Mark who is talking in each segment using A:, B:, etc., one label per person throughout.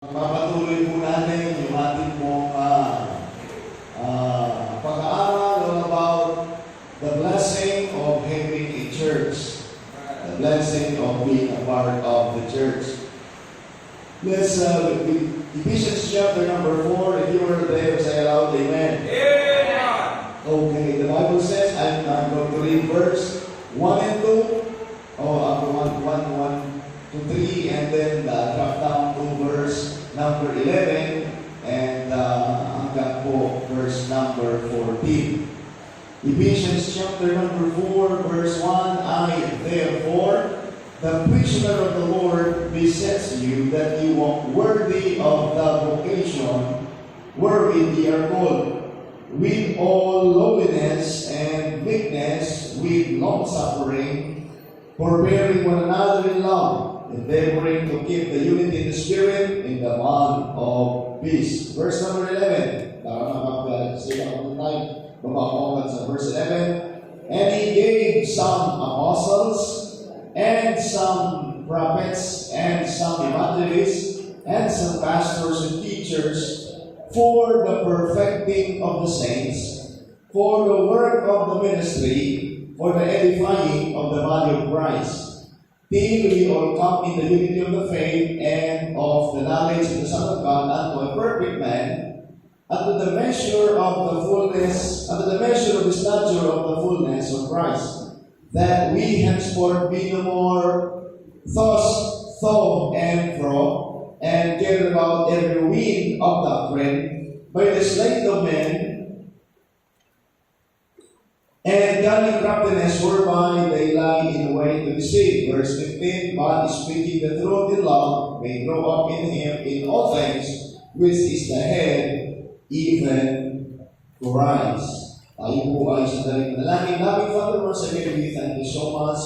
A: Papatuloy po natin yung ating pong pag-aaral about the blessing of having a church, the blessing of being a part of the church. Let's Ephesians chapter number 4. If you were there, say aloud, Amen.
B: Amen.
A: Okay, the Bible says, I'm going to read verse 1 and 2. Oh, 1 to 3, and then drop down to verse number 11, and hanggang po verse number 14. Ephesians chapter number 4, verse 1, I therefore, the prisoner of the Lord, beseech you that you walk worthy of the vocation wherewith ye are called, with all lowliness and meekness, with long-suffering, forbearing one another in love, endeavoring to keep the unity in the Spirit in the bond of peace. Verse number 11. Verse 11. And he gave some apostles, and some prophets, and some evangelists, and some pastors and teachers, for the perfecting of the saints, for the work of the ministry, for the edifying of the body of Christ, till we all come in the unity of the faith and of the knowledge of the Son of God, unto a perfect man, unto the measure of the fullness, unto the measure of the stature of the fullness of Christ, that we henceforth be no more tossed to and fro, and carried about every wind of doctrine, by the sleight of men, and cunning craftiness whereby they lie in the way to deceive. Verse 15, but speaking the truth in love, may grow up in him in all things, which is the head, even Christ. Tayo po ay sandaling manalangin. Loving Father, once again, we thank you so much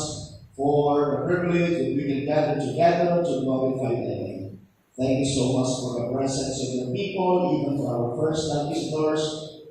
A: for the privilege that we can gather together to glorify thy name. Thank you so much for the presence of your people, even for our first-time visitors,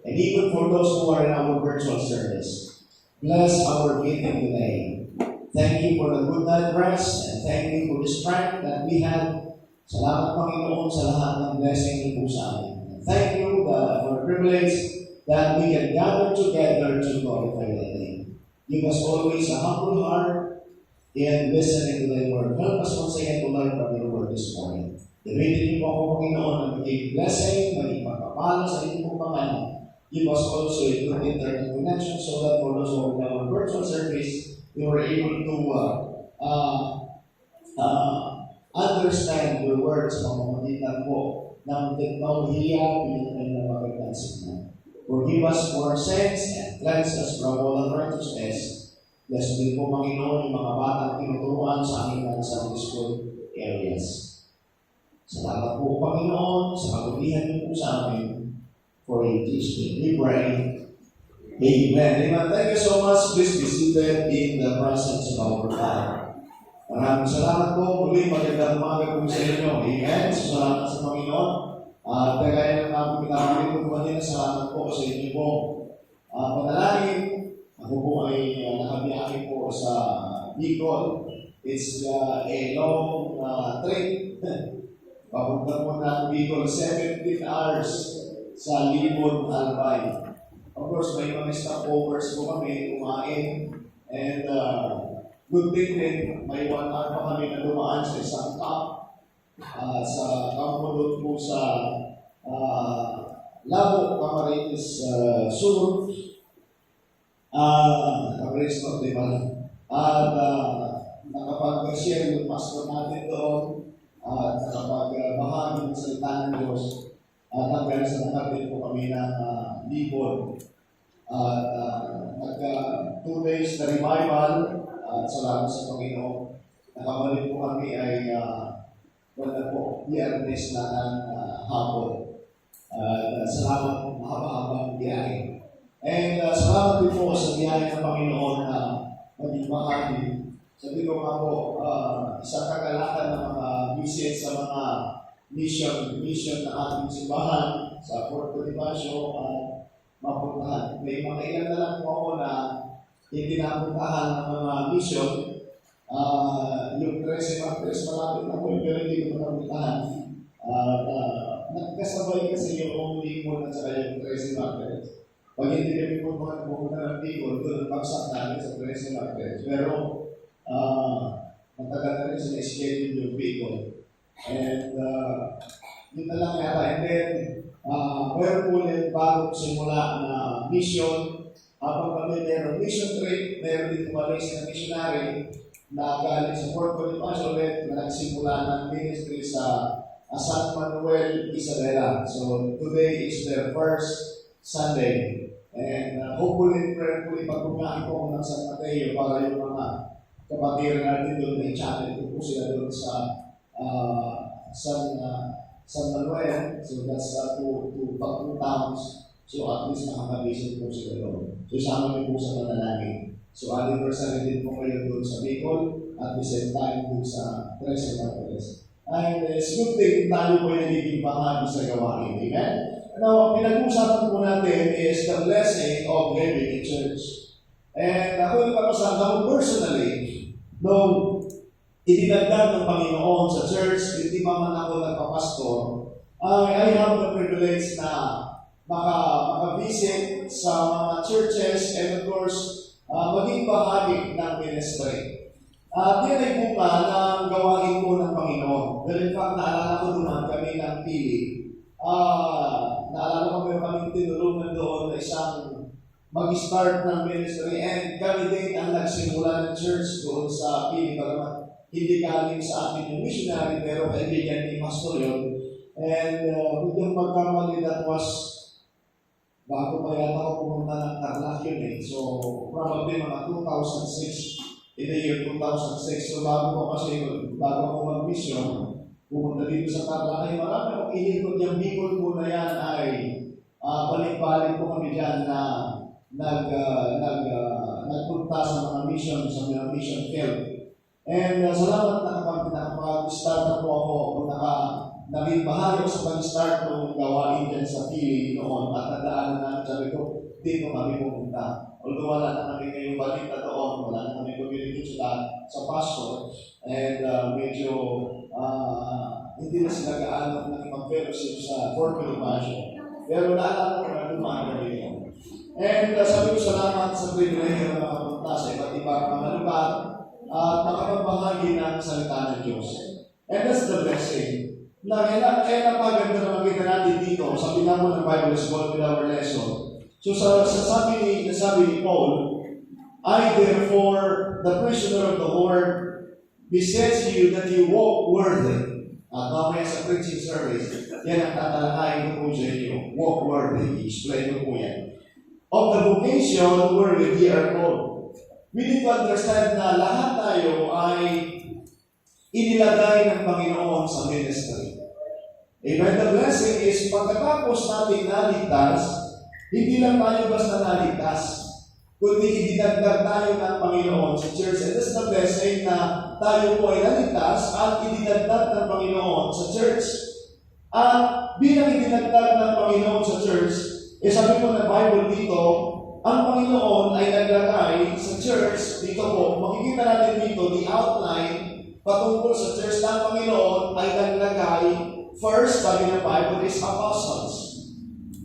A: and even for those who are in our virtual service. Bless our meeting today. Thank you for the good night rest, and thank you for the strength that we have. Salamat, Panginoon, sa lahat ng blessing niyo po sa amin. And thank you for the privilege that we can gather together to glorify thy name. Give us always a humble heart in listening to thy word. Help us once again to learn from your word this morning. Gamitin niyo po ako, Panginoon, ng magiging blessing, magiging pagpapala sa inyong pangalan. Give us also a good internet connection so that for those who are in our virtual service, we were able to understand your words sa pamamagitan po ng teknolohiya pinagkailang magandang signal. Forgive us for our sins and cleanse us from all unrighteousness. Bless din po, Panginoon, yung mga batang tinuturuan sa aming mga Sunday school areas. Salamat po, Panginoon, sa kagulihan niyo po sa amin. For in Jesus' name we pray. Amen. Amen. Thank you so much. Please be seated in the presence of our Father. Maraming salamat po. Muli, magandang umaga po sa inyo. Amen. Salamat sa Panginoon. Kagaya ng namin pinamili ko po din, salamat po sa inyo po. Panalangin, ako po ay nakabiyahe po sa Bicol. It's a long trip. Papunta po na Bicol, 17 hours sa Libon, Albay. Of course, may mga stopovers po kami, kumain. And good thing din, may 1 hour pa kami na dumaan sa isang camp. Sa campo doon po sa Labo, Camarines Sur. Camarines Norte pala. At nakapag-share yung pastor natin doon. At nakapag-bahagi ng salita ng Diyos. At hanggang sa nakapit po kami ng Libon. At nagka 2 days na revival. At salamat sa Panginoon. Nakabalik po kami ay wala po, Biyernes na ng hapon. Salamat po, mahaba-habang biyahe. And salamat din po sa biyahe ng Panginoon na maging bahagi. Sabi ko nga po, isang kagalakan ng mga visit sa mga mission na ating simbahan sa Fort Bonifacio at mapuntahan. May mga ilan na lang po ako na hindi napuntahan ng mga mission. Yung 13 Martes, malapit na po yung pero hindi ko napuntahan. Nagkasabay kasi yung limon at saka yung Tracy Market. Pag hindi kami po mga pumunta ng Bicol, doon bagsak namin sa Tracy Market. Pero matagal na rin sa schedule yung Bicol. And yun na lang yata. And then, meron po ulit bagong simula na mission. Habang kami meron mission trip, meron dito Malaysia na missionary na galing sa Fort Bonifacio ulit na nagsimula ng ministry sa San Manuel, Isabela. So today is their first Sunday. And hopefully, prayerfully, pag-unahin po ng San Mateo para yung mga kapatiran natin doon may channel ko po sila doon sa San Manuel. So that's two towns. So at least makakabisin po sila doon. So sama niyo po sa panalangin. So anniversary din po kayo doon sa Bicol at the same time doon sa Tres Martires. And it's good thing tayo po ay nagiging bahagi sa gawain. Amen? Now, pinag-uusapan po natin is the blessing of living in church. And ako yung kapasama ko personally, nung idinagdag ng Panginoon sa church, hindi pa man ako nagpapastor, I have the privilege na maka-visit sa mga churches and of course, maging bahagi ng ministry. Yan ay bunga ng gawain po ng Panginoon. Dahil in fact, naalala ko naman kami ng pili. Naalala ko meron kami tinulungan doon na isang mag-start ng ministry and kami din ang nagsimula ng church doon sa pili. Hindi galing sa atin yung missionary pero kaibigan ni Pastor yun. And yung magkamali that was bago pa yata ako pumunta ng Tarlac yun eh. So probably mga 2006. In the year 2006, so bago ako mag-mission, pumunta dito sa Tarlac, ay marami akong inikot yung Bicol po na yan ay balik-balik po kami dyan na nagpunta sa mga mission, sa mga mission field. And salamat na nakapag-start na po ako kung naging bahagi sa pag-start ng gawain dyan sa Philly noon at nadaanan namin, sabi ko, dito kami pumunta. Although wala na kami ngayong balita doon, wala na kami communication sa pastor, and medyo hindi na sila gaano ng mag-fellowship sa Fort Bonifacio. Pero naalala ko na dumaan na dito. And sabi ko salamat sa privilege na makapunta sa iba't ibang mga lugar at makapagbahagi ng salita ng Diyos. And that's the blessing. Napaganda na makita natin dito sa pinamo ng Bible School with our lesson. So sabi ni Paul, I therefore, the prisoner of the Lord, beseech you that you walk worthy. At mamaya sa preaching service, yan ang tatalakayin ko po sa inyo. Walk worthy. Explain ko po yan. Of the vocation wherewith ye are called. We need to understand na lahat tayo ay inilagay ng Panginoon sa ministry. Amen. The blessing is pagkatapos nating naligtas, hindi lang tayo basta naligtas, kundi idinagdag tayo ng Panginoon sa church. And this is the blessing na tayo po ay naligtas at idinagdag ng Panginoon sa church. At bilang idinagdag ng Panginoon sa church, sabi po ng Bible dito, ang Panginoon ay naglagay sa church, dito po, makikita natin dito, the outline patungkol sa church ng Panginoon ay naglagay, first, sabi ng Bible, is apostles.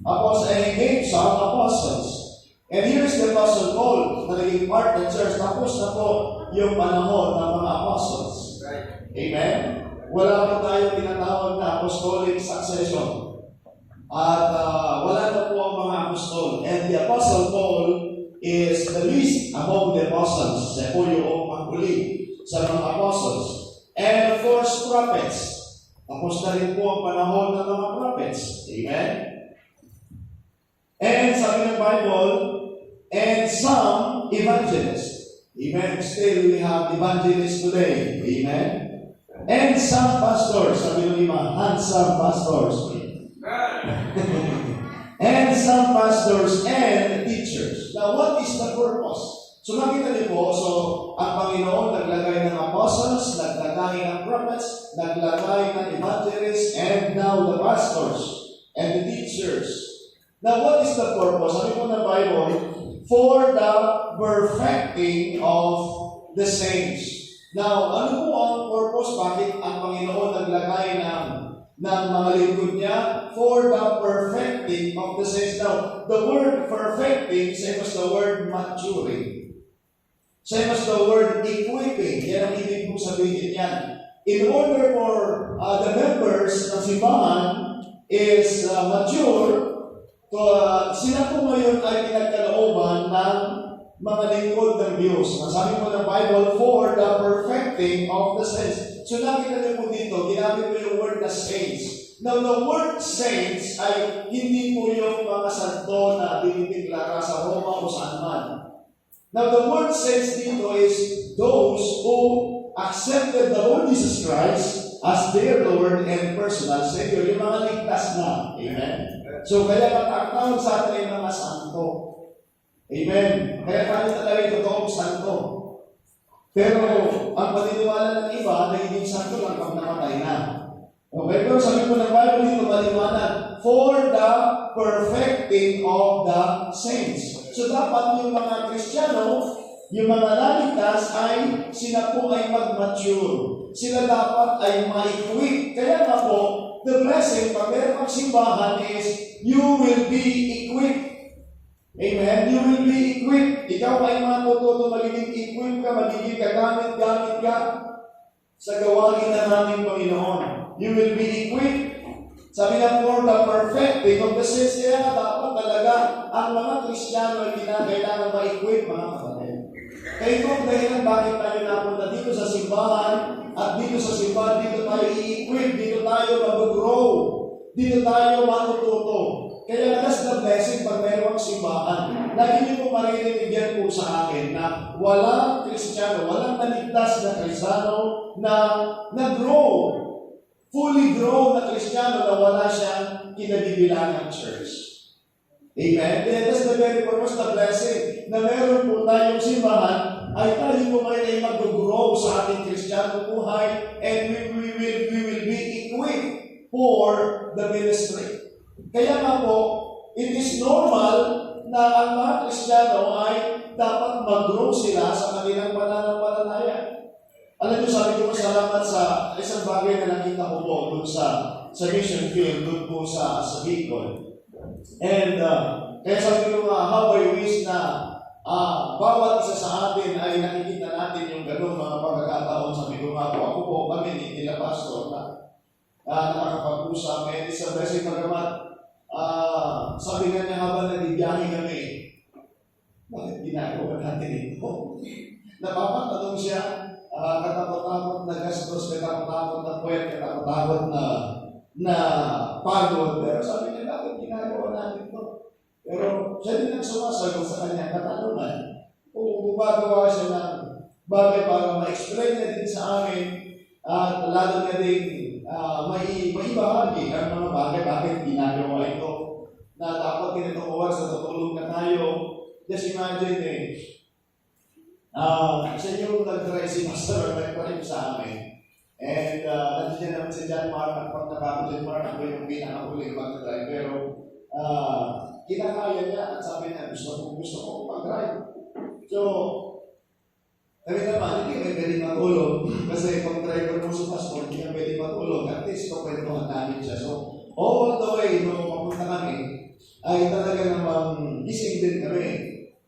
A: Apostles, and he gave some apostles. And here's the apostle Paul, na naging part ng church. Tapos na po yung panahon ng mga apostles. Amen? Wala pa tayo tinatawag na apostolic succession. At wala na po ang mga apostol. And the apostle Paul is the least among the apostles. Siya po yung panghuli sa mga apostles. And of course, prophets. Tapos na rin po ang panahon ng mga prophets. Amen? And sabi ng Bible, and some evangelists. Amen? Still, we have evangelists today. Amen? And some pastors. Sabi ng iba, handsome pastors. And some pastors and teachers. Now, what is the purpose? So, makita niyo po, so, ang Panginoon naglagay ng apostles, naglagay ng prophets, naglagay ng evangelists, and now the pastors and the teachers. Now, what is the purpose? Sabi po ng Bible, for the perfecting of the saints. Now, ano po ang purpose? Bakit ang Panginoon naglagay ng ng mga lingkod niya for the perfecting of the saints. Now, the word perfecting, same as the word maturing. Same as the word equipping. Yan ang ibig kong sabihin yan. In order for the members ng simbahan is mature, sila po ngayon ay pinagkalooban ng mga lingkod ng Diyos. Masabi mo ng Bible, for the perfecting of the saints. So nakita niyo po dito, ginamit mo yung word na saints. Now, the word saints ay hindi po yung mga santo na dinideklara sa Roma o saan man. Now, the word saints dito is those who accepted the Lord Jesus Christ as their Lord and personal Savior. Yung mga ligtas na. Amen? So, kaya matawag sa atin yung mga santo. Amen? Kaya tayo talaga yung totoong santo. Pero, ang paniniwala ng iba, nagiging santo lang pag namatay na. Okay, pero sabi ko ng Bible dito, maliwanag, for the perfecting of the saints. So, dapat yung mga Kristiyano, yung mga naligtas ay sila po ay mag-mature. Sila dapat ay ma-equip. Kaya nga po, the blessing, pag meron kang simbahan is, you will be equipped. Amen? You will be equipped. Ikaw ay matututo, magiging equipped ka, magiging kagamit-gamit ka sa gawain na naming Panginoon. You will be equipped. Sabi na for the perfecting of the saints, kaya dapat talaga ang mga Kristiyano ay kinakailangan ma-equip, mga kapatid. Kaya ito ang dahilan bakit tayo napunta dito sa simbahan, at dito sa simbahan, dito tayo i-equip, dito tayo mag-grow, dito tayo matututo. Kaya that's the blessing pag mayroong simbahan. Lagi niyo po marinig yan po sa akin na walang Kristiyano, walang naligtas na Kristiyano na nag-grow, fully grown na Kristiyano na wala siyang kinabibilangang church. Amen? And that's the very purpose, the blessing, na meron po tayong simbahan, ay tayo po ngayon ay mag-grow sa ating Kristiyano buhay, and we will be equipped for the ministry. Kaya nga po, it is normal na ang mga Kristiyano ay dapat mag-grow sila sa kanilang pananampalataya. Alam niyo, sabi ko masalamat sa isang bagay na nakita ko po doon sa mission field, doon po sa Bicol. And kaya sabi ko nga, how I wish na bawat isa sa atin ay nakikita natin yung gano'ng mga pagkakataon. Sabi ko nga po, ako po kami nila pastor na nakakapag-usap. And it's a blessing pagamat. Sabi nga niya habang nagbibiyahe kami, bakit ginagawa natin ito? Napapatanong siya, katakot-takot na gastos, katakot-takot na puwet, katakot-takot na pagod. Pero sabi niya, bakit ginagawa natin ito? Pero siya din ang sumasagot sa kanya, katanungan. Kung gumagawa siya ng bagay para ma-explain niya din sa amin, at lalo niya din maibahagi ang mga bagay, bakit ginagawa ito. Na dapat tinutulungan sa tutulong na tayo. Just imagine siya yung nag-try si Pastor, nag-try sa amin. And nandiyan naman si John Mark, at pag nakakuli Mark, ako yung pinakahuling mag-try. Pero kinakaya niya at sabi niya, gusto ko mag-try. So, kami naman, hindi kami pwede matulog. Kasi pag driver mo sa passport, hindi kami pwede matulog. At least, kwentuhan namin siya. So, all the way, nung mapunta kami, ay talaga namang gising din kami.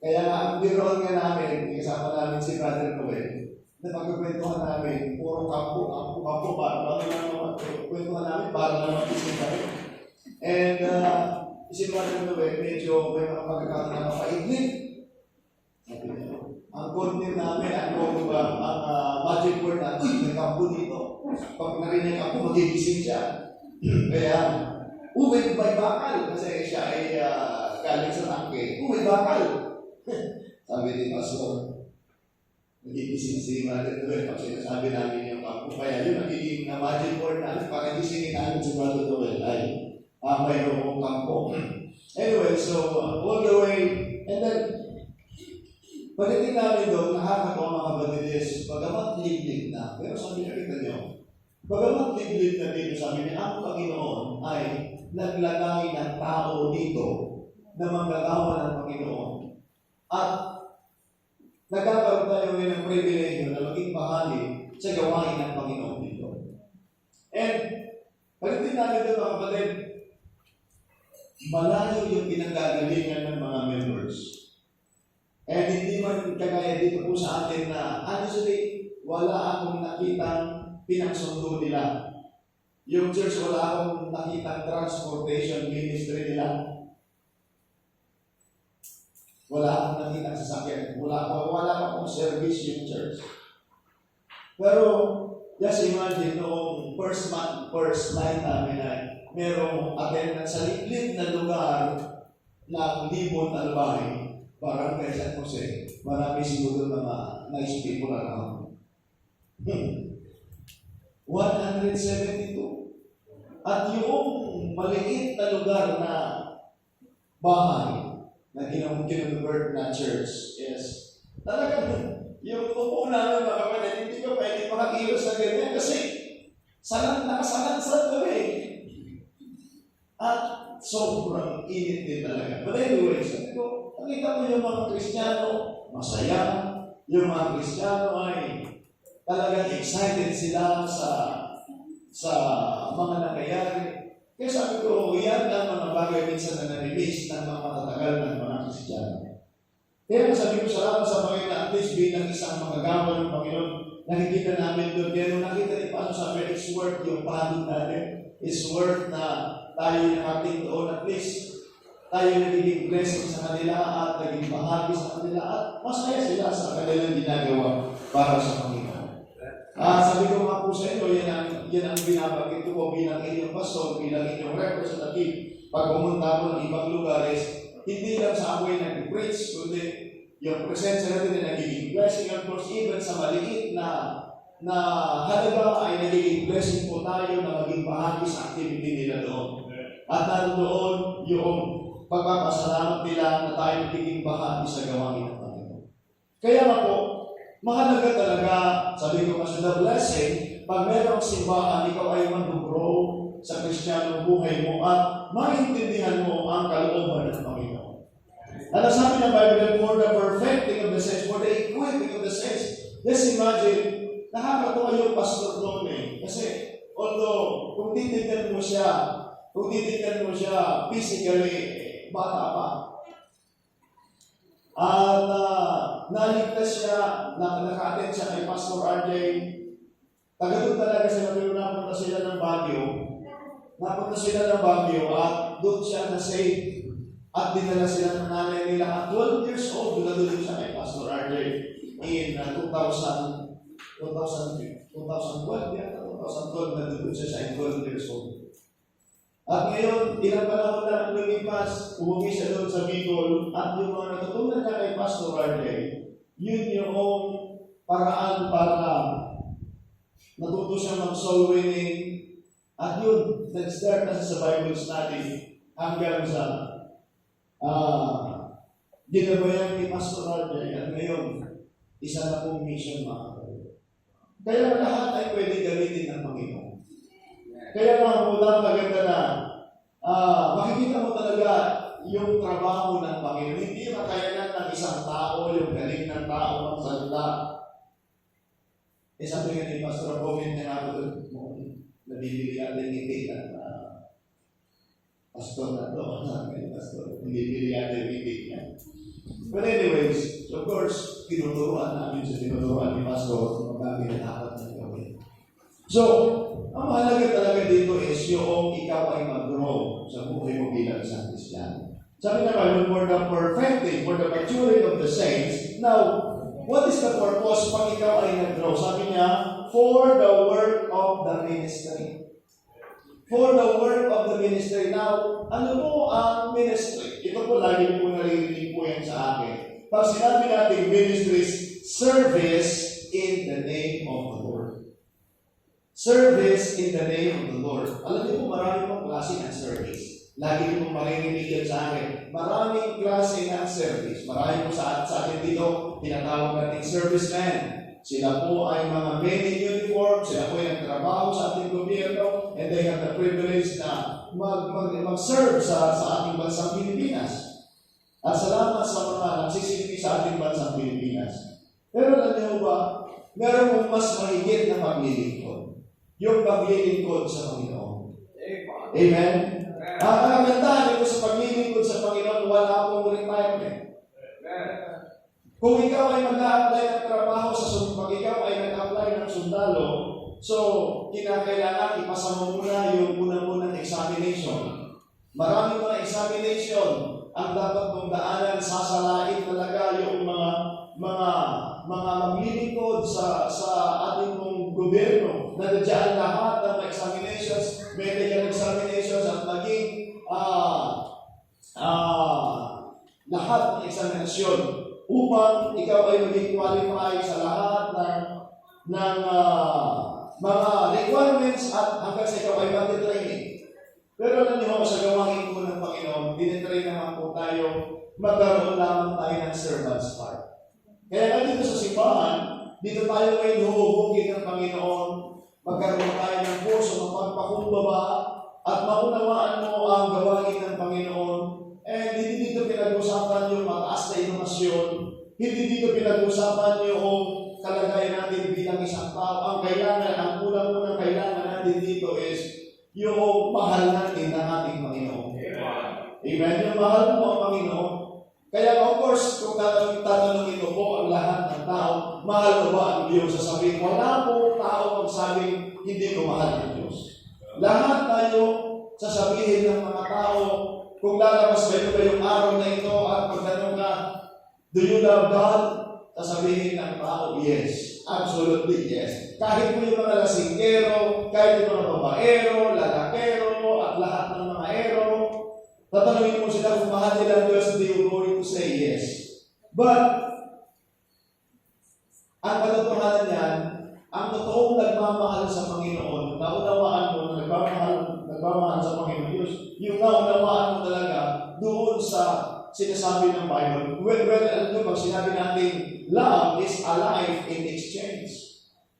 A: Kaya ang biroon nga namin, kasama namin si Brother Noel, na pagkakwentuhan namin, puro kampo, para naman kwentuhan namin, para naman gising kami. And si Brother Noel, medyo may mga pagkakataon na mapaiglit. Sabi niya, ang content namin, ang magic word na, may kampo dito. Pag narinig ako, magigising siya. Kaya, may bakal. Kasi siya ay galing sa tangke. May bakal. Sabi ni Pastor, nagigising si Brother Noel. Pag sinasabi namin yung kampo. Kaya yun, nagiging magic word namin. Pag nagisingin namin si Brother Noel, ay mayroong kampo. Anyway, so, all the way, and then, pagdating namin doon, nakakatawa mga kapatides, bagamat liglig na, pero sabi niya kita niyo, bagamat liglig na dito, sabi niya, ang Panginoon ay naglagay ng tao dito na manggagawa ng Panginoon. At nagkakaroon tayo ngayon ng pribilegyo na maging bahagi sa gawain ng Paginoon dito. And pagdating din natin ito, mga kapatid, malayo yung pinanggagalingan ng mga members. And hindi man kagaya dito po sa atin na honestly, wala akong nakitang pinagsundo nila. Yung church, wala akong nakitang transportation ministry nila. Wala akong nakitang sasakyan. Wala akong service yung church. Pero, just imagine noong first night namin ay merong attendance sa liblib na lugar na Libon, Albay, Barangay San Jose. Marami siguro mga nice people around. 172. At yung maliit na lugar na bahay na kinonvert na church is talagang yung upo namin mga kapatid, hindi ko pwede makakilos na ganyan kasi nakasalansan kami. At sobrang init din talaga. But anyway, sabi ko, nakita mo yung mga Kristiyano, masaya. Yung mga Kristiyano ay talagang excited sila sa mga nangyayari. Kaya sabi ko, yan ang mga bagay minsan na narilis ng mga matatagal ng mga Kristiyano. Kaya sabi ko, salamat sa Panginoon, at least bilang isang magagawa ng Panginoon, nakikita namin doon. Kaya nung nakita rin paano sabi, it's worth yung pagod natin. It's worth na tayo nakating doon, at least tayo nagiging blessing sa kanila at naging bahagi sa kanila at masaya sila sa kanilang ginagawa para sa Panginoon. Sabi ko nga po sa inyo, yan ang binabagay ko bilang inyong pastor, bilang inyong representative. Pag pumunta ko ng ibang lugares, hindi lang sa ako'y nag-preach, kundi yung presensya natin na nagiging blessing. Of course, even sa maliit na halaga ay nagiging blessing po tayo na maging bahagi sa activity nila doon. At nandoon yung pagpapasalamat nila na tayo nagiging bahagi sa gawain ng Panginoon. Kaya nga po, mahalaga talaga, sabi ko kasi the blessing, pag merong simbahan, ikaw ay mag-grow sa Kristiyanong buhay mo at maintindihan mo ang kalooban ng Panginoon. At sabi ng Bible, for the perfecting of the saints, for the equipping of the saints. Just imagine, nakakatawa yung pastor noon Kasi, although, kung titignan mo siya physically, bata pa. At naligtas siya, naka-attend siya kay Pastor RJ. Taga-doon talaga sila, pero napunta sila ng Baguio. At doon siya na-save. At dinala sila ng nanay nila. At 12 years old, doon siya kay Pastor RJ in 2012 na doon siya sa 12 years old. At ngayon, ilang panahon na lumipas, umuwi siya doon sa Bicol, at yung mga natutunan niya kay Pastor RJ, yun yung paraan para natuto siya mag-soul winning, at yun, nag-start na sa Bible study hanggang sa ginabayan ni Pastor RJ, at ngayon, isa na pong mission mga. Kaya lahat ay pwede gamitin ng Panginoon. Kaya mga pumunta, maganda na makikita mo talaga yung trabaho ng Panginoon. Hindi makayanan ng isang tao, yung galing ng tao ng salita. Sabi nga ni Pastor, comment niya nga doon, nabibili natin ngiti ng pastor na to. Sabi ni Pastor, nabibili natin ngiti niya. But anyways, of course, tinuturuan namin ni Pastor, magkakita dapat ng gawin. So, ang mahalaga talaga dito is yung ikaw ay mag-grow sa buhay mo bilang isang Kristiyano. Sabi na Bible, for the perfecting, for the maturing of the saints. Now, what is the purpose pag ikaw ay nag-grow? Sabi niya, for the work of the ministry. For the work of the ministry. Now, ano po ang ministry? Ito po lagi po naririnig po yan sa akin. Pag sinabi natin ministries, service in the name of the Lord. Service in the name of the Lord. Alam niyo po, marami pong klase ng service. Lagi niyo pong maririnig yan sa akin. Maraming klase ng service. Marami po sa atin dito, tinatawag natin servicemen. Sila po ay mga men in uniform. Sila po ay nagtrabaho sa ating gobyerno. And they have the privilege na mag-serve sa ating bansang Pilipinas. At salamat sa mga nagsisilbi sa ating bansang Pilipinas. Pero alam niyo ba, meron pong mas mahigit na paglilingkod. Yung paglilingkod sa Panginoon. Amen? Ang kagandahan dito sa paglilingkod sa Panginoon, wala akong retirement. Kung ikaw ay mag-a-apply ng trabaho pag ikaw ay nag-apply ng sundalo, so kinakailangan ipasa mo muna yung unang-unang examination. Maraming mga examination ang dapat mong daanan, sasalain talaga yung mga maglilingkod sa ating mong gobyerno. Nandiyan lahat ng examinations, medical examinations at maging lahat ng examinasyon upang ikaw ay maging qualify sa lahat ng mga requirements at hanggang sa ikaw ay mag-training. Pero alam niyo sa gawain po ng Panginoon, dinitrain naman po tayo, magkaroon lamang tayo ng servant's heart. Kaya nga dito sa simbahan, dito tayo ngayon hubugin ng Panginoon, magkaroon tayo ng puso ng pagpakumbaba at maunawaan mo ang gawain ng Panginoon. And hindi dito pinag-usapan yung mataas na inovasyon, hindi dito pinag-usapan yung kalagayan natin bilang isang tao. Ang unang kailangan natin dito is yung mahal natin ng ating Panginoon. Amen? Yung mahal mo ang Panginoon. Kaya of course, kung tatanungin mo po ang lahat ng tao, mahal mo ba ang Diyos? Sasabihin, wala po tao magsabing hindi ko mahal ang Diyos. Lahat tayo sasabihin ng mga tao, kung lalabas ba ito ba yung araw na ito at pagtanong ka, do you love God? Sasabihin ng tao, yes. Absolutely yes. Kahit po yung mga lasingero, kahit yung mga babaero, lalakero, at lahat ng mga ero, tatanungin mo sila kung mahal nila ang Diyos, they will going to say yes. But, ang katotohanan niyan, ang totoong nagmamahal sa Panginoon, naunawaan mo na nagmamahal sa Panginoon Diyos, yung naunawaan mo talaga doon sa sinasabi ng Bible. Well, alam nyo, pag sinabi natin, love is alive in exchange.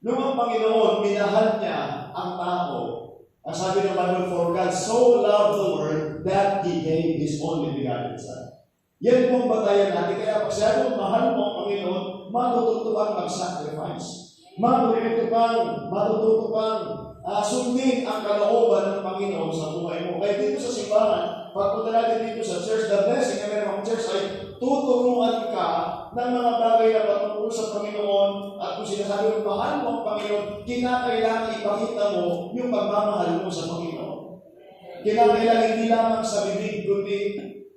A: Nung ang Panginoon, minahal niya ang tao. Ang sabi ng Bible, for God so loved the world that He gave His only begotten Son. Yan po ang batayan natin. Kaya pag sabi mo, mahal mo ang Panginoon, matututo kang mag-sacrifice. Matututo kang sundin ang kalooban ng Panginoon sa buhay mo. Kaya dito sa simbahan, pagpunta natin dito sa church, the blessing ng mga church ay tuturuan ka ng mga bagay na patungkol sa Panginoon at kung sinasabi mo, mahal mo ang Panginoon, kinakailangan ipakita mo yung pagmamahal mo sa Panginoon. Kinakailangan hindi lamang sa bibig, kundi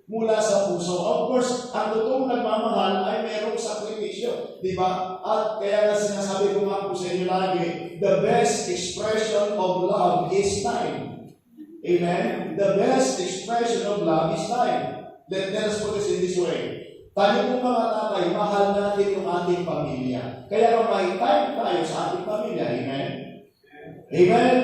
A: mula sa puso. Of course, ang totoong nagmamahal ay mayroong sakripisyo, di ba? At kaya nga sinasabi ko nga po sa inyo lagi, the best expression of love is time. Amen? The best expression of love is time. Let us put this in this way. Tayo po mga tatay, mahal natin yung ating pamilya. Kaya may time tayo sa ating pamilya. Amen? Amen?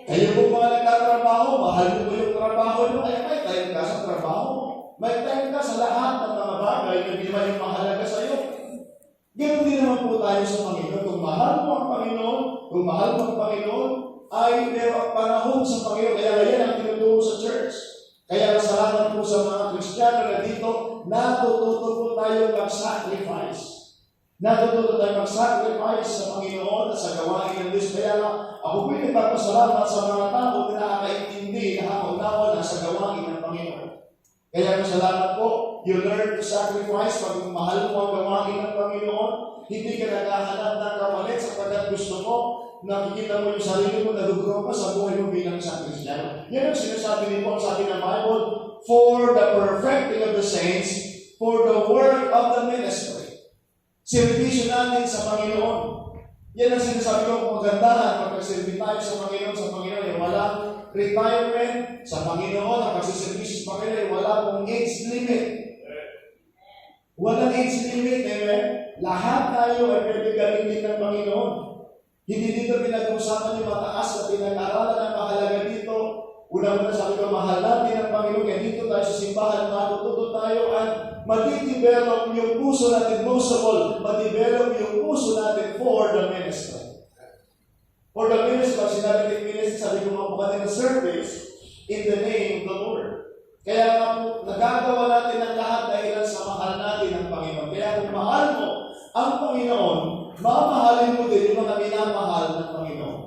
A: Kayo po mga nagtatrabaho, mahal mo po yung trabaho nyo. Kaya may time ka sa trabaho. May time ka sa lahat ng mga bagay na di man yung mahalaga sa iyo. Ganun din naman po tayo sa Panginoon. Kung mahal mo ang Panginoon, ay meron panahon sa Panginoon. Kaya yan ang tinuturo sa church. Kaya salamat po sa mga Kristiyano na dito, natututo po tayo mag-sacrifice. Natututo tayo mag-sacrifice sa Panginoon at sa gawain ng Diyos. Kaya ako po'y nagpapasalamat sa mga tao na nakakaintindi, nakakaunawa na sa gawain ng Panginoon. Kaya salamat po, you learn to sacrifice pag mahal mo ang gawain ng Panginoon. Hindi ka naghahanap ng kamalit sapagkat gusto mo, nakikita mo yung sarili mo, nag-grow pa sa buhay mo bilang isang Kristiyano. Yan ang sinasabi ni Paul, sabi ng Bible, for the perfecting of the saints, for the work of the ministry. Servisyo natin sa Panginoon. Yan ang sinasabi ko, magandahan, pagkaservi tayo sa Panginoon, yung walang retirement sa Panginoon, ang pagsiservisyo sa Panginoon, wala pong age limit. Walang age limit, amen? Lahat tayo ay pwede gamitin ng Panginoon. Hindi dito pinag-usapan yung mataas na pinag-aralan ang mahalaga dito. Una-una sabi ko, mahal natin ang Panginoon. Kaya dito tayo sa simbahan, matututo tayo at matidevelop yung puso natin. Most of all, matidevelop yung puso natin for the ministry. For the ministry, pag sinabi ng ministry, sabi ko mga bukatin na service in the name of the Lord. Kaya nga po, nagagawa natin ang lahat dahil sa mahal natin ang Panginoon. Kaya kung mahal mo ang Panginoon, mamahalin mo din yung mga minamahal ng Panginoon.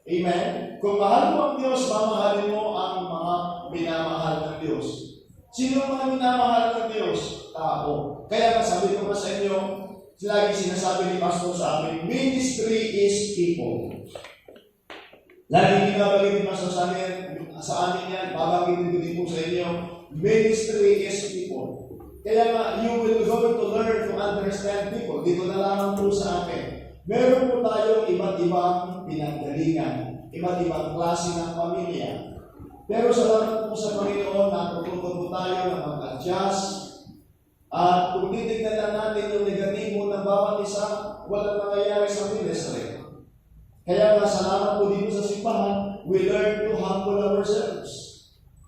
A: Amen? Kung mahal mo ang Diyos, Diyos, mamahalin mo ang mga minamahal ng Diyos. Sino ang mga minamahal ng Diyos? Tao. Kaya sabi ko pa sa inyo, lagi sinasabi ni Pastor sa amin, ministry is people. Lagi binabagay ni Pastor sa amin yan, babagay din po sa inyo, ministry is people. Kaya nga, you will go to learn to understand people. Dito na lamang po sa akin. Meron po tayong iba't ibang pinanggalingan, iba't ibang klase ng pamilya. Pero salamat po sa Panginoon, natututo po tayo na mag-adjust. At kung titignan lang natin yung negatibo ng bawat isa, walang nangyayari sa ministry. Kaya nga, salamat po dito sa simbahan, we learn to humble ourselves.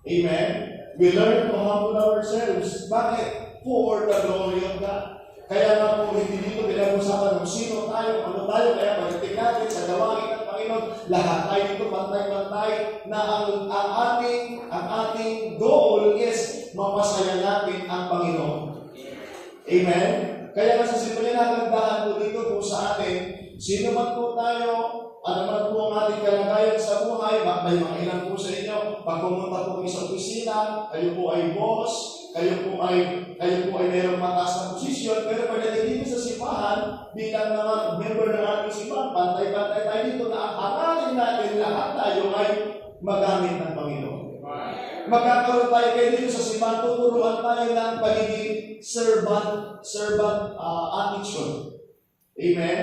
A: Amen? We learn to humble ourselves. Bakit? For the glory of God. Kaya nga po, hindi dito pinag-usapan kung sino tayo, ano tayo, kaya pagdating natin sa gawain ng Panginoon, lahat tayo dito pantay-pantay na ang ating goal is mapasaya natin ang Panginoon. Amen? Kaya nga sa simula nagandahan po dito po sa atin, sino man po tayo, ano man po ang ating kalagayan sa buhay, may mga ilan po sa inyo, pag pumunta po kayo sa opisina, kayo po ay boss, kayo po ay mayroong mataas na posisyon, pero pagdating dito sa simbahan, bilang mga member ng ating simbahan, pantay-pantay tayo dito na ang natin lahat tayo ay magamit ng Panginoon. Magkakaroon tayo kayo dito sa simbahan, tuturuan tayo ng pagiging servant attitude. Amen?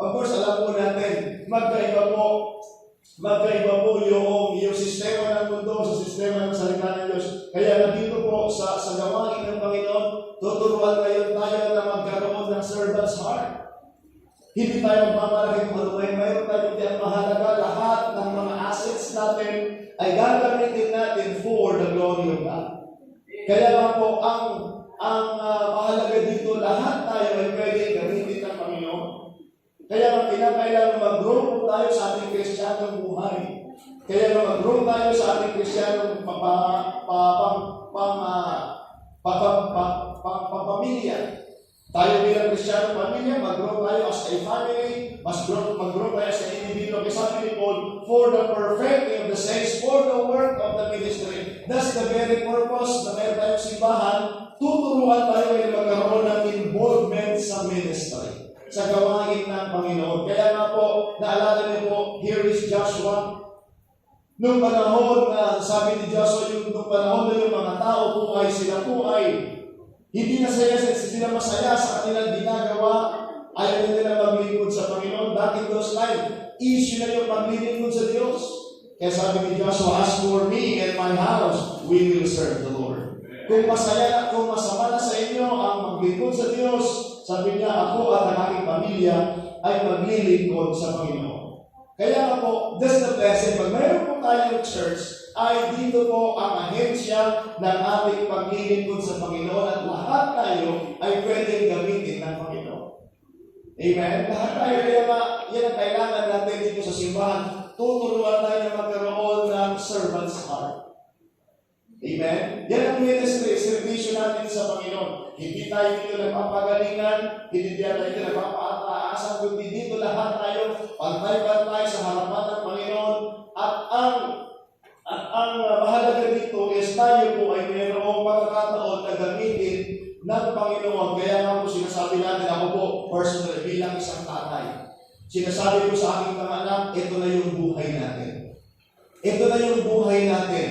A: Of course, alam po natin, magkaiba po yung sistema ng mundo sa sistema ng salita ng Diyos. Kaya nandito po sa gawain ng Panginoon, tuturuan tayo na magkaroon ng servant's heart. Hindi tayo magmamalaki kung ano mayroon tayo, hindi ang mahalaga. Lahat ng mga assets natin ay gagamitin natin for the glory of God. Kaya nga po, ang mahalaga dito, lahat tayo ay pwede gamitin ng Panginoon. Kaya nga pinakailangan mag-grow po tayo sa ating Kristiyanong buhay. Kaya nga mag-grow tayo sa ating Kristiyanong pamilya. Tayo bilang Kristiyanong pamilya, mag-grow tayo as a family, mag-grow tayo as an individual. Kasi sabi ni Paul, for the perfecting of the saints, for the work of the ministry. That's the very purpose na meron tayong simbahan. Tuturuan tayo ay magkaroon ng involvement sa ministry, sa gawain ng Panginoon. Kaya nga po, naalala niyo po, here is Joshua. Nung panahon na sabi ni Joshua, nung panahon na yung mga tao po ay sila po ay hindi sila masaya sa kanilang ginagawa, ayaw nila maglingkod sa Panginoon. Back in those times, issue na yung maglingkod sa Diyos. Kaya sabi ni Joshua, as for me and my house, we will serve the Lord. Kung masama na sa inyo ang maglingkod sa Diyos, sabi niya, ako at ang aking pamilya ay maglilingkod sa Panginoon. Kaya nga po, that's the blessing. Pag mayroon po tayong church, ay dito po ang ahensya ng ating paglilingkod sa Panginoon at lahat tayo ay pwedeng gamitin ng Panginoon. Amen? Lahat tayo, yan ang kailangan natin dito sa simbahan. Tuturuan tayo na magkaroon ng servant's heart. Amen? Yan ang ministry, servisyo natin sa Panginoon. Hindi tayo dito nagpapagalingan, hindi tayo dito nagpapataasan, kundi dito lahat tayo pantay-pantay sa harapan ng Panginoon. At ang mahalaga dito is tayo po ay mayroong pagkakataon na gamitin ng Panginoon. Kaya nga po sinasabi natin, ako po personally bilang isang tatay, sinasabi ko sa aking mga anak, ito na yung buhay natin. Ito na yung buhay natin.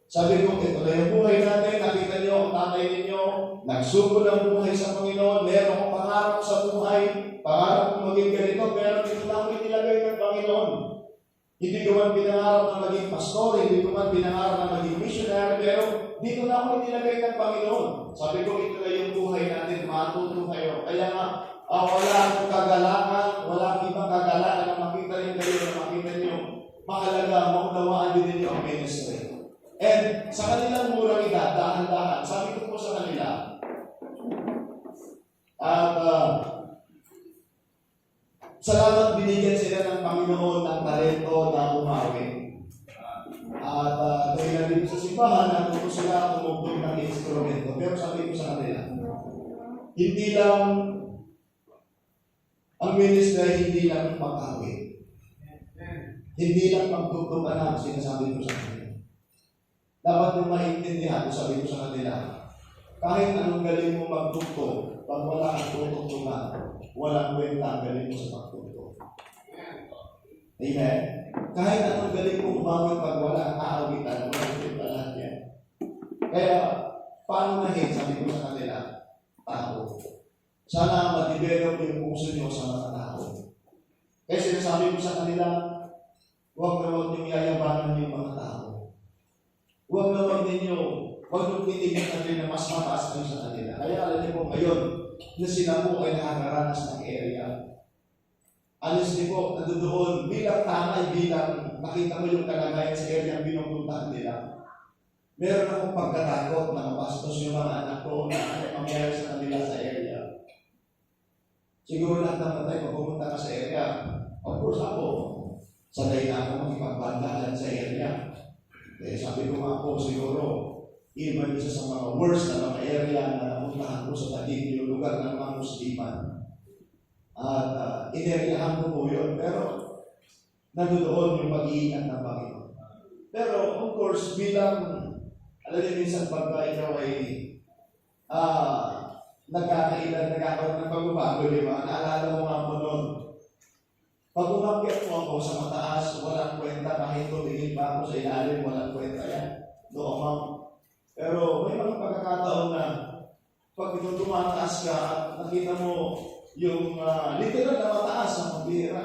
A: Sabi ko, ito na yung buhay natin. Nakita niyo ang tatay ninyo, nagsugod ang buhay sa Panginoon. Meron akong pangarap sa buhay. Pangarap kong maging ganito, pero dito na ako itinagay ng Panginoon. Hindi ko man pinangarap na maging pastor, hindi ko man pinangarap na maging missionary, pero dito na ako itinagay ng Panginoon. Sabi ko, ito na yung buhay natin, matuto kayo. Kaya nga, wala akong kagalakan, wala akong ibang kagalakan na makita rin kayo, na makita niyo. Mahalaga, maunawaan din ninyo ang ministry. And sa kanilang murang edad, dahan-dahan, sabi ko po sa kanila, at salamat binigyan sila ng Panginoon ng talento na umawin. At dahil nandito sa simbahan, natuto sila tumugtog ng instrumento. Pero sabi ko sa kanila, hindi lang ang ministry, hindi lang mag-awin. Hindi lang pagtugtog anak, sinasabi ko sa kanila. Dapat yung maintindihan ko, sabi ko sa kanila, kahit anong galing mo magtugtog, pag wala kang tutugtugan, walang kwenta ang galing mo sa pagtugtog. Amen? Kahit anong galing mo umawit pag wala ang aawitan, walang kwenta lahat yan. Kaya, paano naging, sabi ko sa kanila, tao. Sana ma-develop yung puso nyo sa mga tao. Kaya sinasabi ko sa kanila, huwag na huwag niyong yayabangan yung mga tao. Huwag na huwag niyong titignan natin na mas mataas kayo sa kanila. Kaya alam niyo po ngayon, na sila po ay nakakaranas ng area. Alis niyo po, nandoon, bilang tanay, bilang nakita mo yung kalagayan sa area ang binupuntahan nila. Meron akong pagkatakot na mapastos yung mga anak ko na ano mangyayari sa kanila sa area. Siguro lahat naman tayo, pag pumunta ka sa area, of course ako, sanay na ako makipagbandahan sa area. Eh, sabi ko nga po, siguro, even isa sa mga worst na mga area na napuntahan ko sa Taguig, yung lugar ng mga Musliman. At ineryahan ko po yun, pero nandoon yung pag-iingat ng Panginoon. Pero, of course, bilang, alam niyo minsan pagka ikaw ay nagkakaroon ng pagbabago, di ba? Naalala mo nga po noon, pag umakyat mo ako sa mataas, walang kwenta, kahit tumingin pa ako sa ilalim, walang kwenta yan. Doon, ma'am. Pero may mga pagkakataon na pag ito tumataas ka, nakita mo yung literal na mataas ang pambira.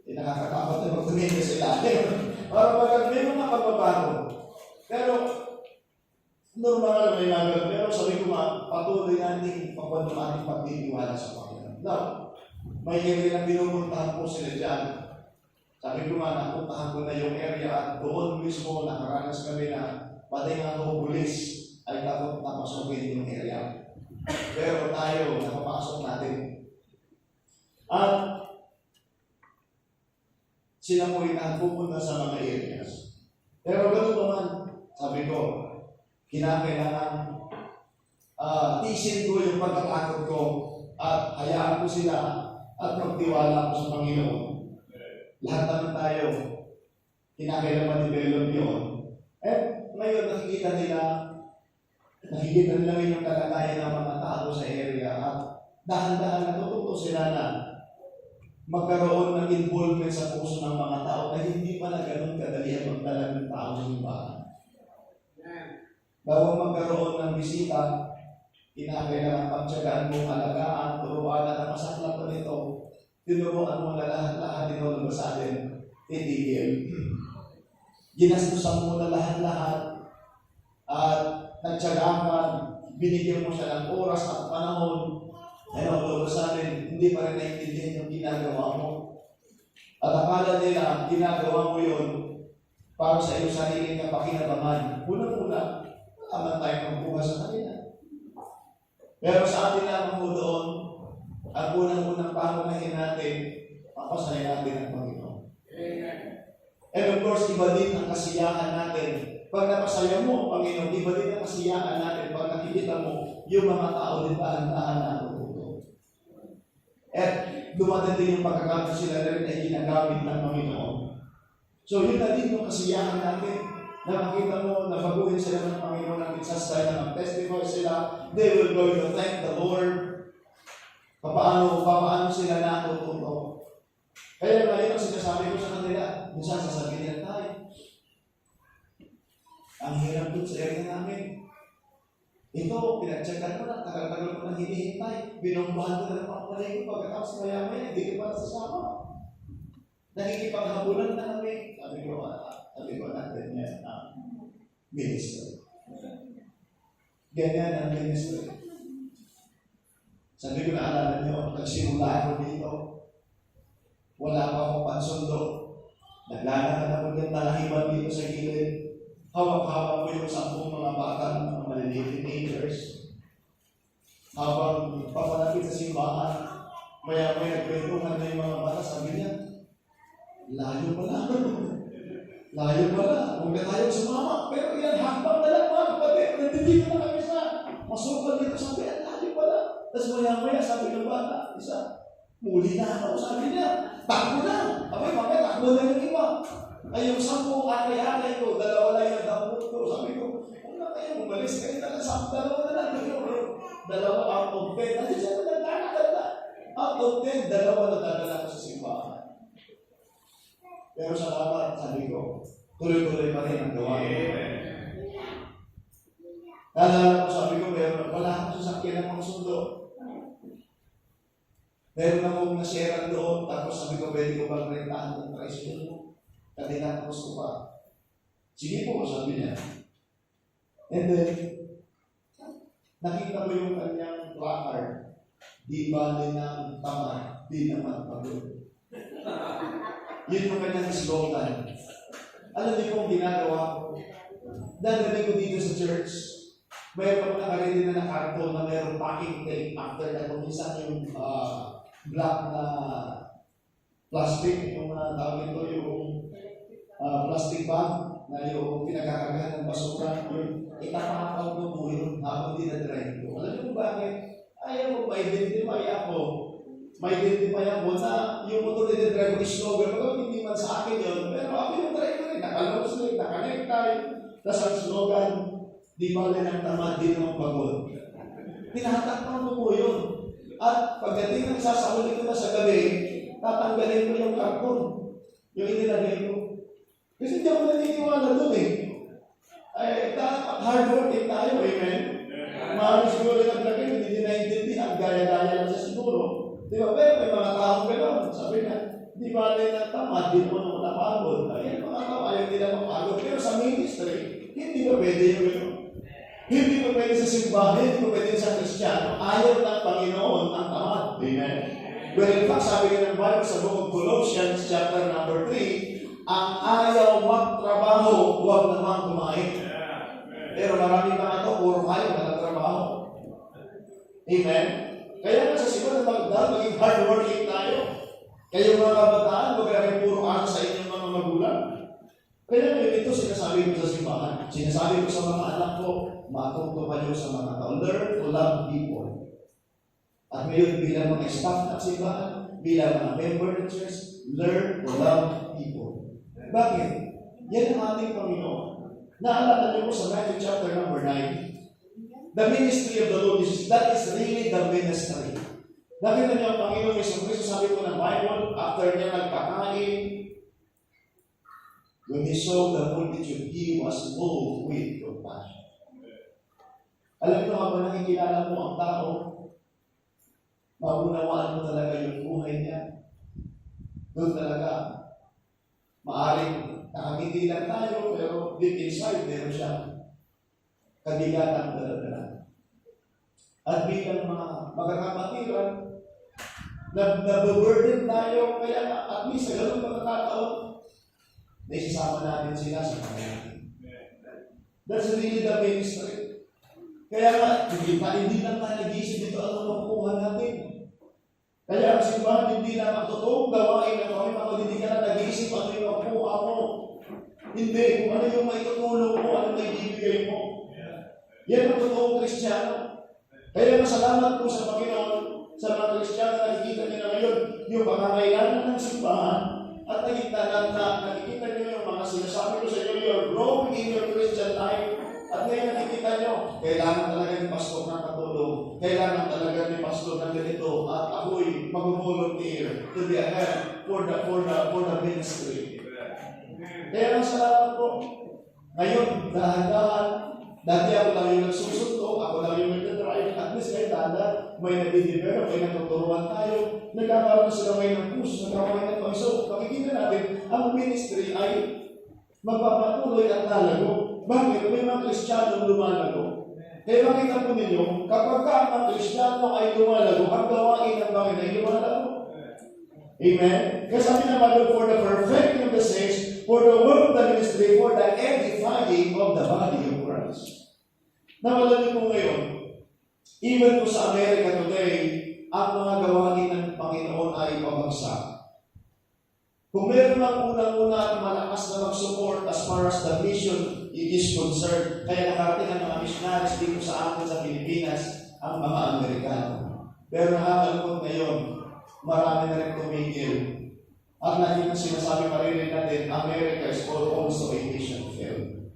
A: Nakakatakot na pag tumingin ka sa ilalim. Para pag may mga pagbabago. Pero, normal may nagawin. Pero sabi ko nga, patuloy natin pagwalo ating pagtitiwala sa Panginoon. Now, may area na pinupuntahan po sila dyan. Sabi ko nga, napuntahan ko na yung area at doon mismo nakaranas kami na pati nga ako pulis ay takot na pasukin yung area. Pero tayo, napapasok natin. At sila po pupunta sa mga areas. Pero gano'n naman, sabi ko, kinakailangan tiisin ko yung pagkatakot ko at hayaan ko sila at magtiwala ko sa Panginoon. Lahat naman tayo, kinakailangan ma-develop yun. Eh, ngayon nakikita nila yung kalagayan ng mga tao sa area at dahan-dahan natututo sila na magkaroon ng involvement sa puso ng mga tao na hindi pa na ganun kadali ang magdala ng tao sa simbahan. Bago magkaroon ng bisita, kinakailangan pagtsagaan mong alagaan, turuan na napasaklat ko nito, tinuruan mo na lahat-lahat ito na sa atin, titigil. Ginastusan mo na lahat-lahat at nagtsagaan, binigyan mo siya ng oras at panahon. Ano, sa atin, hindi pa rin naiintindihan yung ginagawa mo. At akala nila, ginagawa mo yun para sa iyong sariling kapakinabangan. Una-una, wala man tayong magbuha sa kanila. Pero sa atin lamang po doon, ang unang-unang pangunahin natin, papasahin natin ang Panginoon. And of course, iba din ang kasiyahan natin. Pag napasaya mo ang Panginoon, iba din ang kasiyahan natin pag nakikita mo yung mga tao din dahan-dahan na natututo. At dumating din yung pagkakataon sila rin ay ginagamit ng Panginoon. So yun na din yung kasiyahan natin na makita mo na baguhin sila ng Panginoon ng isas tayo na mag-testify sila. They will go to thank the Lord. Paano sila natututo. Kaya ngayon ang sinasabi ko sa kanila, minsan sasabihin nila tayo, ang hirap dun sa area namin. Ito, pinag-checkan ko na, tagal-tagal ko na hinihintay. Binombahan ko na ng pangpalay ko pagkatapos maya-maya, hindi ko pa sasama. Nakikipaghabulan na kami. Sabi ko natin yan, ministry. Ganyan ang ministry. Sabi ko, naalala niyo, nagsimula ako dito. Wala pa akong pansundo. Naglalakad ako ng talahiban dito sa gilid. Hawak-hawak ko yung 10 mga bata, mga maliliit teenagers. Habang papalapit sa simbahan, maya-maya nagkwentuhan na yung mga bata, sabi niya, layo pala. Layo pala. Huwag na tayo sumama. Pero yan, hambang na lang mga kapatid. Nandito na kami sa masukal dito. Sabi, layo pala. Tapos maya-maya, sabi ng bata, isa, muli na ako. Sabi niya, takbo na. Abay, mamaya, Takbo na yung iba. Ay, yung 10 atay-atay ko, 2 lang yung damot ko. Sabi ko, kung na kayo umalis, kayo na lang sa 2 na lang. 2 out of 10. Ano siya na nagkakaganda? Out of 10, 2 na dadala ko sa simbahan. Pero salamat, sabi ko, tuloy-tuloy pa rin ang gawain. Naalala ko, sabi ko, wala akong sasakyan ng mga sundo. Meron akong nasyaran doon, tapos sabi ko, pwede ko bang rentahan ng tricycle mo? Katinapos ko pa. Sige po, sabi niya. And then, nakita ko yung kanyang placard. Di bali ng tama, di naman pagod. Yun yung kanyang slogan. Alam niyo kung ginagawa ko? Dadaling ko dito sa church, mayroon akong nakaredy na karton na mayroong packing tape after that. Kung minsan yung black na plastic, yung tawag ito, yung plastic bag na yung pinagkakargahan ng basura, yun, itapakaw ko po yun habang dinadrive ko. Alam niyo kung bakit? Ayaw ko ma-identify ako. Ma-identify ako na yung motor na dinadrive ko is slogan. Pagkat hindi man sa akin yun, pero ako yung driver rin. Nakalabas rin, nakanektay. Tapos ang slogan, di ba rin ang tamad, di naman pagod. Tinatakpan ko po yun. At pagdating ng sasahuli ko na sa gabi, tatanggalin ko yung karton. Yung inilagay ko. Kasi hindi ako naniniwala doon eh. Ay, hard working tayo, amen? Mahal siguro yung naglagay, hindi naintindihan, gaya-gaya lang siya siguro. Di ba? Pero may mga taong gano'n. Sabi na, di ba rin ang tamad, di mo naman napagod. Ayan, mga tao, ayaw nila mapagod. Pero sa ministry, hindi ba pwede yung gano'n? Hindi ba pwede sa simbahan, hindi ba pwede sa Kristiyano? Ayaw ng Panginoon ang tamad. Amen? Well, in fact, sabi nga ng Bible sa book of Colossians, chapter number 3, ang ayaw magtrabaho, huwag naman kumain. Pero marami pa ito, puro kayo na nagtrabaho. Amen? Kaya nga sa simbahan ng Bagdad, maging hardworking tayo. Kayo mga kabataan, huwag kaya puro ano sa inyong mga magulang. Kaya ngayon ito sinasabi ko sa simbahan. Sinasabi ko sa mga anak ko, matutuwa niyo sa mga tao. Learn to love people. At ngayon bilang mga staff ng simbahan, bilang mga member ng church, learn to love people. Bakit? Yan ang ating Panginoon. Naalala niyo po sa Matthew chapter number 9, the ministry of the Lord Jesus, that is really the ministry. Nakita niyo ang Panginoon Yesu Cristo, sabi po ng Bible, after niya nagkakain, when he saw the multitude, he was moved with compassion. Alam niyo, habang nakikilala mo ang tao, maunawaan mo talaga yung buhay niya. Doon talaga, maaring nakangiti lang tayo, pero deep inside, meron siyang kabigatan dala-dala. At bilang mga magkakapatiran, nababurden tayo, kaya at least sa ganun pagkakataon, naisasama natin sila sa kanya. That's really the ministry. Kaya nga, hindi lang tayo nag-iisip dito ano makukuha natin. Kaya ang simbahan, hindi lang ang totoong gawain na kami hindi ka na nag-iisip ano yung makukuha mo. Hindi, kung ano yung maitutulong mo, ano may ibibigay mo. Yan ang totoong Kristiyano. Kaya masalamat po sa Panginoon, sa mga Kristiyano na nakikita niyo na ngayon, yung pangangailangan ng simbahan, at nakikita niyo yung mga sinasabi ko sa inyo, you're growing in your Christian life, at ngayon nakikita niyo, kailangan talaga ni pastor ng katulong, kailangan talaga ni pastor ng ganito, at ako'y mag-volunteer to be a help for the ministry. Kaya ang salamat po. Ngayon, dahan-dahan, dati ako lang yung nagsusundo, ako lang yung nagdadrive, at least kayo dahan may nadidevelop, may natuturuan tayo, nagkakaroon sila ngayon ng push, nagkakaroon ng so, makikita natin, ang ministry ay magpapatuloy at lalago. Bakit? May mga Kristiyano lumalago. Kaya makita po ninyo, kapag ka ang Kristiyano ay lumalago, ang gawain ng Panginoon ay lumalago. Amen? Kaya sabi na Bible, for the perfecting of the saints, for the work of the ministry, for the edifying of the body of Christ. Nawala niyo po ngayon, even po sa America today, ang mga gawain ng Panginoon ay pabagsak. Kung meron lang unang-una at malakas na mag-support as far as the mission is concerned, kaya nakarating ang mga missionaries dito sa atin sa Pilipinas, ang mga Amerikano. Pero nakakalungkot ngayon, marami na rin tumigil. At lagi na sinasabi marinig natin, America is also a mission field.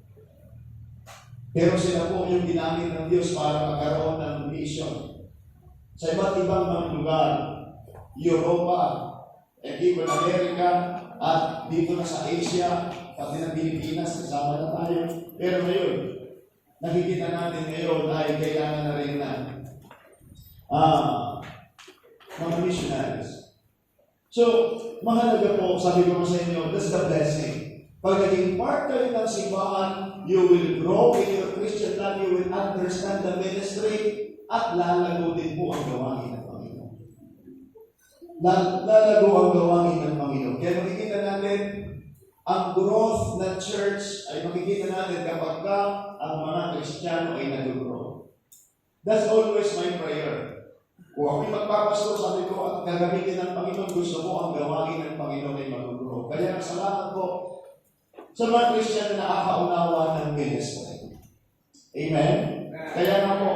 A: Pero sila po yung ginamit ng Diyos para magkaroon ng mission. Sa iba't ibang mga lugar, Europa, and even America, at dito na sa Asia, pati ng Pilipinas, kasama na tayo. Pero ngayon, nakikita natin ngayon ay kailangan na rin na mga missionaries. So, mahalaga po, sabi ko sa inyo, that's the blessing. Pag naging part kayo ng simbahan, you will grow in your Christian life, you will understand the ministry, at lalago din po ang gawain ng Panginoon. Lalago ang gawain ng Panginoon. Kaya makikita natin, ang growth ng church ay makikita natin kapag ang mga Kristiyano ay nag-grow. That's always my prayer. Kung ako'y magpapastor, sabi ko, at gagamitin ng Panginoon, gusto mo ang gawain ng Panginoon ay mag-grow. Kaya salamat po sa mga Kristiyano na nakakaunawa ng ministry. Amen? Kaya nga po,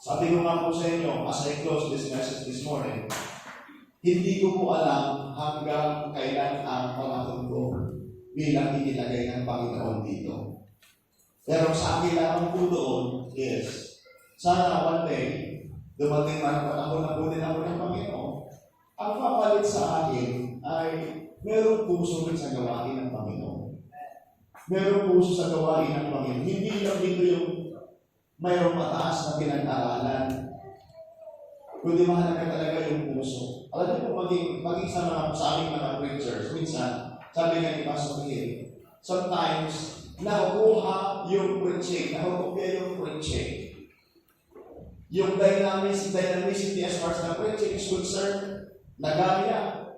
A: sabi ko nga po sa inyo, as I close this message this morning, hindi ko po alam hanggang kailan ang panahon ko bilang inilagay ng Panginoon dito. Pero sa akin lang po doon is, sana one day, dumating man panahon na butin ako ng Panginoon, ang papalit sa akin ay merong puso rin sa gawain ng Panginoon. Merong puso sa gawain ng Panginoon. Hindi lang dito yung mayroong mataas na pinag-aralan, kundi mahalaga talaga yung puso. Alam niyo po, maging sa aming mga preachers, minsan, sabi nga ni Pastor Hill, sometimes, nakukuha yung preaching, yung dynamicity as far as the preaching is concerned, nagaya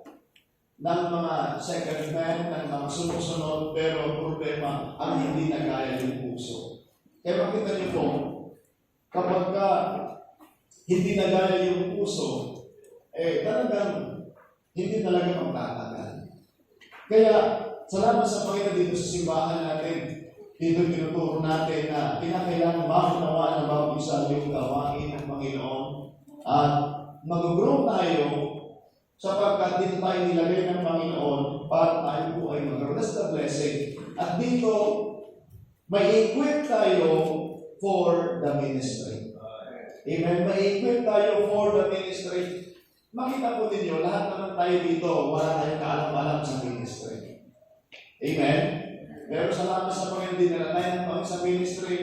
A: ng mga second man, ng mga sumusunod, pero problema ang hindi nagaya yung puso. Kaya makita niyo po, kapag hindi nagaya yung puso, talagang hindi talaga magtatagal. Kaya, salamat sa Panginoon dito sa simbahan natin. Dito tinuturo natin na kinakailangan maunawaan ng bawat isa yung gawain ng Panginoon at mag-grow tayo sapagkat dito tayo nilagay ng Panginoon para tayo po ay mag-grow. That's the blessing. At dito, may equip tayo for the ministry. Amen? May equip tayo for the ministry. Makita po ninyo, lahat naman tayo dito, wala tayong kaalam-alam sa ministry. Amen? Pero salamat sa Panginoon din na tayo ng Panginoon sa ministry,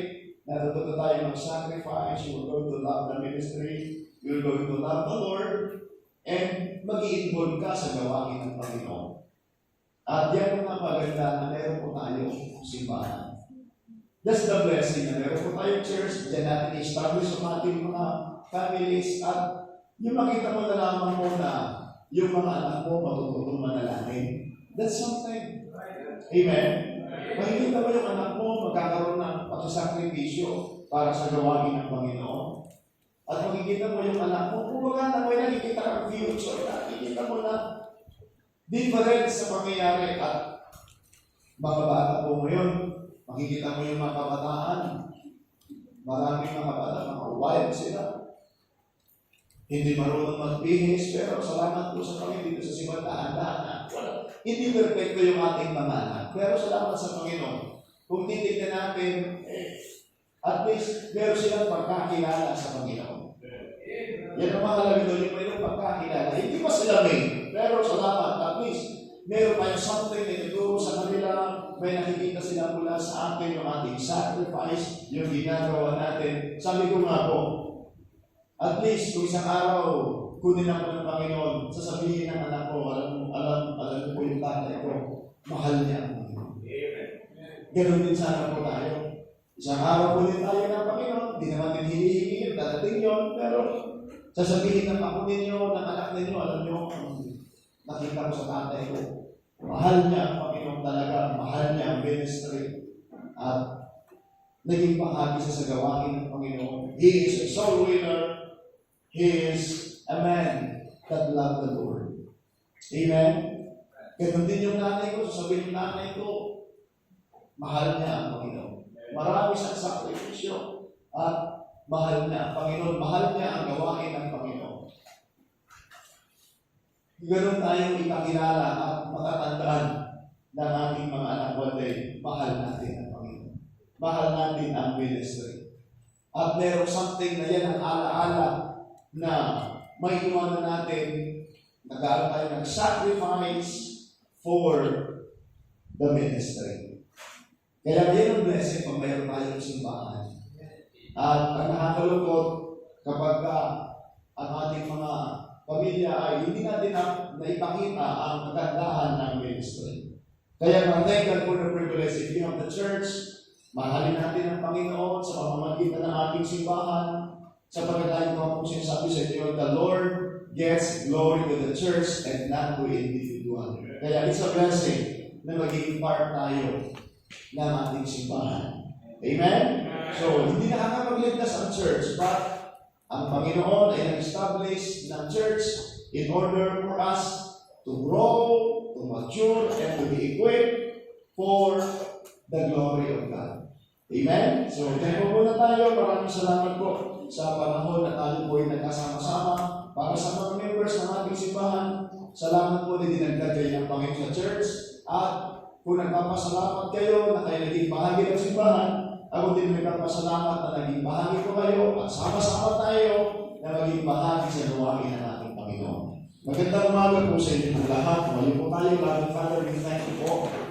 A: natututo tayo mag-sacrifice, you will go to love the ministry, you will go to love the Lord, and mag-i-involve ka sa gawain ng Panginoon. At yan ang maganda na meron po tayo simbahan. That's the blessing na meron po tayong church, dyan natin i-establish ang ating mga families, at yung makita mo na lamang mo na yung mga anak mo matututong manalangin. That's something. Amen? Makikita mo yung anak mo magkakaroon ng pagsasakripisyo para sa gawain ng Panginoon. At makikita mo yung anak mo, kumbaga na may nakikita ang future, nakikita mo na difference sa pangyayari. At mga bata po ngayon, makikita mo yung mga kabataan, maraming mga bata, mga wild sila. Hindi marunong magbihis, pero salamat po sa Panginoon dito sa simbahan na hindi perfecto yung ating mga anak. Pero salamat sa Panginoon. Kung titignan natin, at least meron silang pagkakilala sa Panginoon. Yan ang mahalaga doon, yung mayroong pagkakilala. Hindi pa sila may, pero salamat, at least meron tayong something na ituturo sa kanila, may nakikita sila mula sa atin yung ating sacrifice, yung ginagawa natin. Sabi ko nga po, at least kung isang araw, kunin ako ng Panginoon, sasabihin ng anak ko, alam po yung tatay ko, mahal niya ang Panginoon. Ganon din sana po tayo. Isang araw kunin tayo ng Panginoon, di naman din hinihingi, dadating yun, pero sasabihin ng ako ninyo, ng anak ninyo, alam nyo, nakita ko sa tatay ko, mahal niya ang Panginoon talaga, mahal niya ang ministry, at naging bahagi sa gawain ng Panginoon. He is a soul winner. He is a man that loved the Lord. Amen? Ganun din yung nanay ko. Sasabihin yung nanay ko, mahal niya ang Panginoon. Marami siyang sakripisyo at mahal niya ang Panginoon. Mahal niya ang gawain ng Panginoon. Ganun tayong ipakilala at matatandaan ng ating mga anak one day, mahal natin ang Panginoon. Mahal natin ang ministry. At merong something na yan ang alaala na may iwanan natin, nag-aaral tayo ng sacrifice for the ministry. Kaya yan ang blessing pag mayroon tayong simbahan. At ang nakakalungkot kapag ang ating mga pamilya ay hindi natin naipakita ang kagandahan ng ministry. Kaya thank God for the privilege if you have the church, mahalin natin ang Panginoon sa pamamagitan ng ating simbahan, sapagkat tayo mga kung sinasabi sa inyo, the Lord gets glory to the church and not to individual. Kaya it's a blessing na magiging part tayo ng ating simbahan. Amen? So, hindi nakakapagligtas ang church, but ang Panginoon ay nag-establish ng church in order for us to grow, to mature, and to be equipped for the glory of God. Amen? So, tayo po muna tayo. Maraming salamat po sa panahon na tayo po ay nagkasama-sama para sa mga members ng ating simbahan. Salamat po na dinagdag kayo ng Panginoon sa church. At kung nagpapasalamat kayo na kayo naging bahagi ng simbahan, ako din nagpapasalamat na naging bahagi ko kayo at sama-sama tayo na maging bahagi sa gawain ng ating Panginoon. Magandang umaga po sa inyo lahat. Ngayon po tayo, Father, we thank you po